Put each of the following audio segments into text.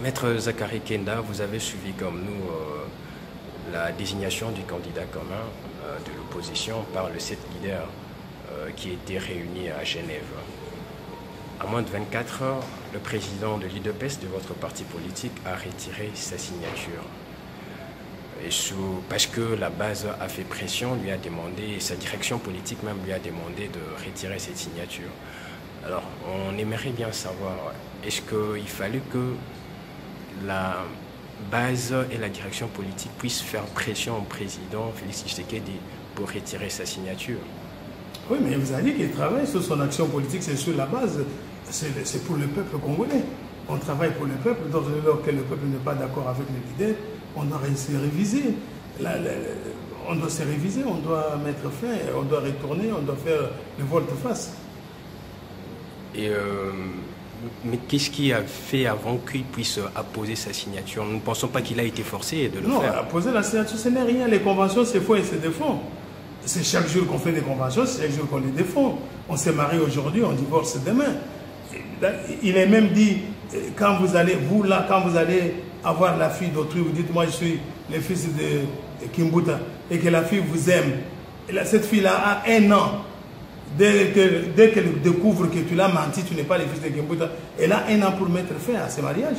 Maître Zakari Kenda, vous avez suivi comme nous la désignation du candidat commun de l'opposition par le 7 leader qui était réuni à Genève. À moins de 24 heures, le président de l'UDPS de votre parti politique a retiré sa signature. Parce que la base a fait pression, lui a demandé, et sa direction politique même lui a demandé de retirer cette signature. Alors, on aimerait bien savoir, est-ce qu'il fallait que la base et la direction politique puissent faire pression au président Félix Tshisekedi pour retirer sa signature? Oui, mais vous avez dit qu'il travaille sur son action politique, c'est sur la base, c'est pour le peuple congolais. On travaille pour le peuple, donc lorsque le peuple n'est pas d'accord avec le leader, on doit se réviser. On doit se réviser, on doit mettre fin, on doit retourner, on doit faire le volte-face. Mais qu'est-ce qui a fait avant qu'il puisse apposer sa signature? Nous ne pensons pas qu'il a été forcé de le faire. Non, apposer la signature, ce n'est rien. Les conventions, c'est faux et c'est défend. C'est chaque jour qu'on fait des conventions, c'est chaque jour qu'on les défend. On s'est marié aujourd'hui, on divorce demain. Il est même dit, quand vous allez, vous là, quand vous allez avoir la fille d'autrui, vous dites, moi je suis le fils de Kimbuta, et que la fille vous aime. Et là, cette fille-là a 1 an. Dès qu'elle découvre que tu l'as menti, tu n'es pas le fils de Kimbuta, elle a 1 an pour mettre fin à ce mariage.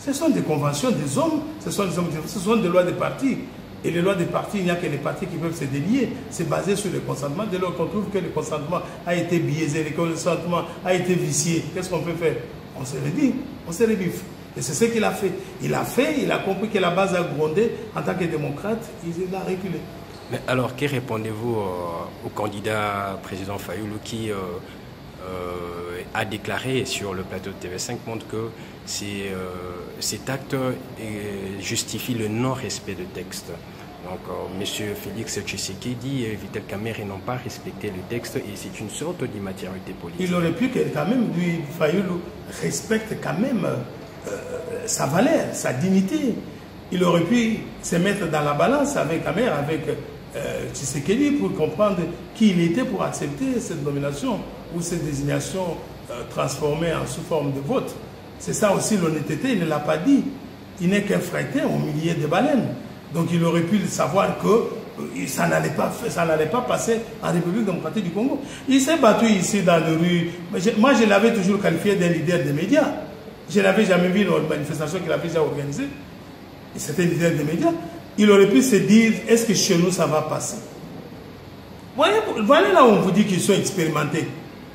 Ce sont des conventions des hommes, ce sont des lois des partis. Et les lois des partis, il n'y a que les partis qui peuvent se délier. C'est basé sur le consentement. Dès lors qu'on trouve que le consentement a été biaisé, le consentement a été vicié, qu'est-ce qu'on peut faire? On se redit, on se rebiffe. Et c'est ce qu'il a fait. Il a compris que la base a grondé. En tant que démocrate, il a reculé. Mais alors, que répondez-vous au candidat président Fayoulou qui a déclaré sur le plateau de TV5 montre que cet acte justifie le non-respect de texte. Donc, M. Félix Tshisekedi et Vital Kamerhe n'ont pas respecté le texte et c'est une sorte d'immaturité politique. Il aurait pu que quand même, lui, Fayoulou, respecte quand même sa valeur, sa dignité. Il aurait pu se mettre dans la balance avec Kamerhe, avec Tshisekedi pour comprendre qui il était pour accepter cette nomination ou cette désignation transformée en sous forme de vote. C'est ça aussi l'honnêteté, il ne l'a pas dit. Il n'est qu'un frétin au milieu des baleines. Donc il aurait pu savoir que ça n'allait pas passer en République démocratique du Congo. Il s'est battu ici dans les rues. Moi, je l'avais toujours qualifié d'un leader des médias. Je n'avais jamais vu une manifestation qu'il avait déjà organisée. C'était un leader des médias. Il aurait pu se dire, est-ce que chez nous ça va passer? Voilà là où on vous dit qu'ils sont expérimentés,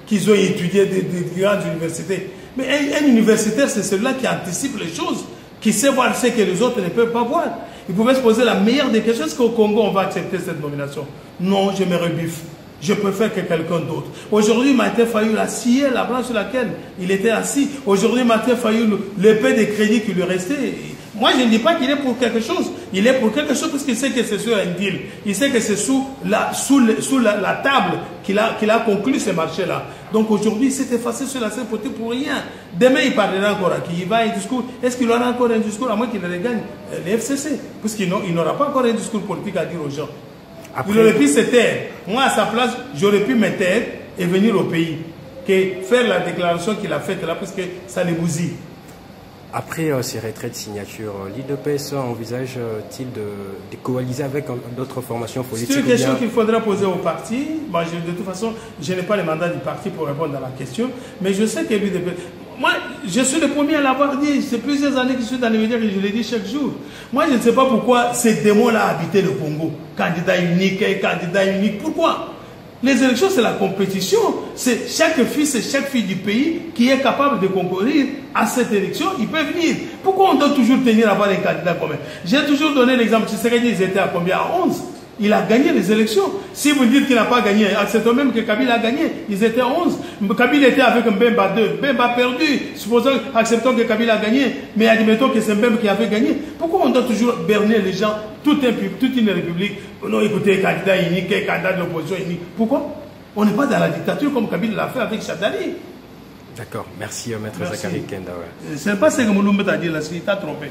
qu'ils ont étudié des grandes universités. Mais un universitaire, c'est celui-là qui anticipe les choses, qui sait voir ce que les autres ne peuvent pas voir. Il pouvait se poser la meilleure des questions. Est-ce qu'au Congo, on va accepter cette nomination? Non, je me rebiffe. Je préfère que quelqu'un d'autre. Aujourd'hui, Martin Fayoulou a scié la branche sur laquelle il était assis. Aujourd'hui, Martin Fayoulou, le peu de crédit qui lui restait, moi je ne dis pas qu'il est pour quelque chose. Il est pour quelque chose parce qu'il sait que c'est sur un deal. Il sait que c'est sous la table qu'il a conclu ce marché-là. Donc aujourd'hui, il s'est effacé sur la scène politique pour rien. Demain, il parlera encore à qui? Il va à un discours. Est-ce qu'il aura encore un discours à moins qu'il regagne les FCC? Puisqu'il n'aura pas encore un discours politique à dire aux gens. Après, il aurait pu se taire. Moi, à sa place, j'aurais pu me taire et venir au pays. Que faire la déclaration qu'il a faite là, parce que ça les bousille. Après ces retraits de signature, l'UDPS envisage-t-il de coaliser avec d'autres formations politiques? C'est une question qu'il faudra poser au parti. Moi, de toute façon, je n'ai pas le mandat du parti pour répondre à la question. Mais je sais que l'UDPS... Moi, je suis le premier à l'avoir dit. C'est plusieurs années que je suis dans les médias et je le dis chaque jour. Moi, je ne sais pas pourquoi ces démons-là habitaient le Congo. Candidat unique, candidat unique. Pourquoi? Les élections, c'est la compétition. C'est chaque fils et chaque fille du pays qui est capable de concourir à cette élection, il peut venir. Pourquoi on doit toujours tenir à avoir des candidats communs? J'ai toujours donné l'exemple. Tshisekedi, ils étaient à combien? À 11. Il a gagné les élections. Si vous dites qu'il n'a pas gagné, acceptons même que Kabila a gagné. Ils étaient à 11. Kabila était avec Mbemba 2. Mbemba a perdu. Acceptons que Kabila a gagné. Mais admettons que c'est Mbemba qui avait gagné. Pourquoi on doit toujours berner les gens, toute une république? Non, écoutez, candidat unique, candidat de l'opposition unique. Pourquoi? On n'est pas dans la dictature comme Kabila l'a fait avec Chadali. D'accord. Merci, Maître Zakari Kenda. Ce n'est pas ce que Mouloumbe t'a dit là, il t'a trompé.